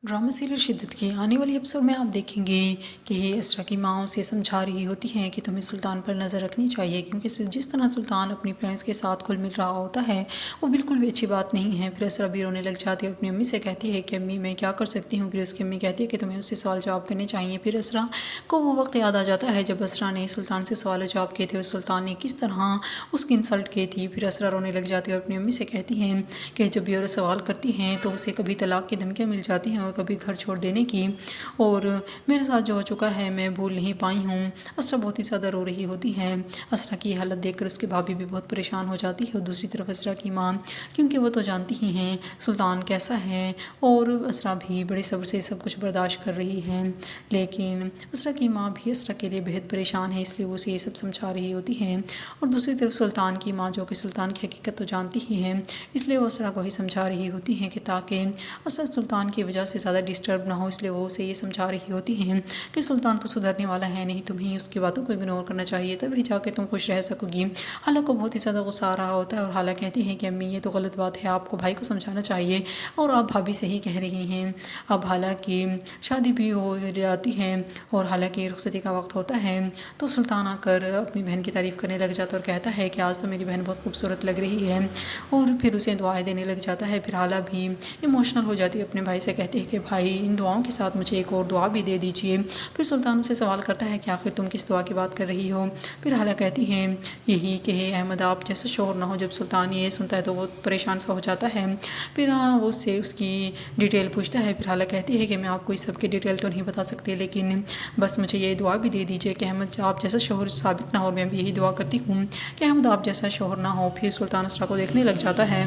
Drama serial शिद्दत के आने वाले एपिसोड में आप देखेंगे कि इसरा की माँ उसे समझा रही होती है कि तुम्हें सुल्तान पर नज़र रखनी चाहिए, क्योंकि जिस तरह सुल्तान अपनी फ्रेंड्स के साथ घुल मिल रहा होता है वो बिल्कुल भी अच्छी बात नहीं है। फिर इसरा भी रोने लग जाती है, अपनी अम्मी से कहती है कि अम्मी मैं क्या कर सकती हूँ। फिर उसकी अम्मी कहती है कि तुम्हें उससे सवाल जवाब करने चाहिए। फिर इसरा को वो वक्त याद आ जाता है जब इसरा ने सुल्तान से सवाल जवाब किए थे और सुल्तान ने किस तरह उसकी इंसल्ट की थी। फिर इसरा रोने लग जाती है और अपनी अम्मी से कहती है कि जब भी और सवाल करती हैं तो उसे कभी तलाक की धमकियाँ मिल जाती हैं और कभी घर छोड़ देने की, और मेरे साथ जो हो चुका है मैं भूल नहीं पाई हूँ। असरा बहुत ही ज़्यादा रो रही होती है। असरा की हालत देखकर उसकी भाभी भी बहुत परेशान हो जाती है और दूसरी तरफ असरा की माँ, क्योंकि वो तो जानती ही हैं सुल्तान कैसा है, और असरा भी बड़े सब्र से सब कुछ बर्दाश्त कर रही है। लेकिन असरा की माँ भी असरा के लिए बेहद परेशान है, इसलिए वो उसे ये सब समझा रही होती है। और दूसरी तरफ सुल्तान की माँ, जो कि सुल्तान की हकीकत तो जानती ही है, इसलिए वो असरा को ही समझा रही होती हैं कि ताकि असर सुल्तान की वजह से ज़्यादा डिस्टर्ब ना हो। इसलिए वो उसे ये समझा रही होती हैं कि सुल्तान तो सुधरने वाला है नहीं, तुम्हें उसकी बातों को इग्नोर करना चाहिए, तभी जाके तुम खुश रह सकोगी। हाला को बहुत ही ज़्यादा गुस्सा आ रहा होता है और हाला कहती है कि अम्मी ये तो गलत बात है, आपको भाई को समझाना चाहिए और आप भाभी से ही कह रही हैं। अब हाला की शादी भी हो जाती है और हाला की रुखसती का वक्त होता है तो सुल्तान आकर अपनी बहन की तारीफ़ करने लग जाता है और कहता है कि आज तो मेरी बहन बहुत खूबसूरत लग रही है, और फिर उसे दुआएं देने लग जाता है। फिर हाला भी इमोशनल हो जाती है, अपने भाई से कहती है कि भाई इन दुआओं के साथ मुझे एक और दुआ भी दे दीजिए। फिर सुल्तान उसे सवाल करता है कि आखिर तुम किस दुआ की बात कर रही हो। फिर हाला कहती है यही कि हे अहमद आप जैसा शोर ना हो। जब सुल्तान ये सुनता है तो वो परेशान सा हो जाता है। फिर वो उससे उसकी डिटेल पूछता है। फिर हाला कहती है कि मैं आपको इस सब की डिटेल तो नहीं बता सकती, लेकिन बस मुझे ये दुआ भी दे दीजिए कि अहमद आप जैसा शोहर साबित ना हो। मैं भी यही दुआ करती हूँ कि अहमद आप जैसा शोहर ना हो। फिर सुल्तान असरा को देखने लग जाता है।